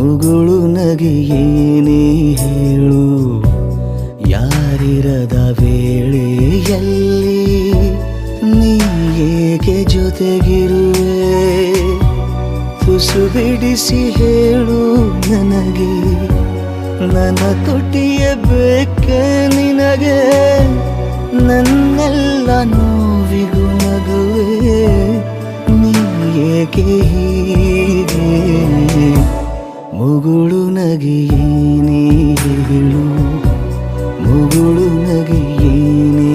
ಮುಗುಳು ನಗೆಯೇನೇ ಹೇಳು, ಯಾರಿರದ ವೇಳೆಯಲ್ಲಿ ನೀ ಏಕೆ ಜೊತೆಗಿರುವೆ? ತುಸು ಬಿಡಿಸಿ ಹೇಳು ನನಗೆ, ನನ್ನ ತುಟಿಯ ಬೇಕೆ ನಿನಗೆ? ನನ್ನೆಲ್ಲ ನೋವಿಗೂ ನಗುವೆ, ನೀ ಏಕೆ ಹೀಗೆ? ಮುಗುಳು ನಗೆಯೇನೇ ಹೇಳು, ಮುಗುಳು ನಗೆಯೇನೇ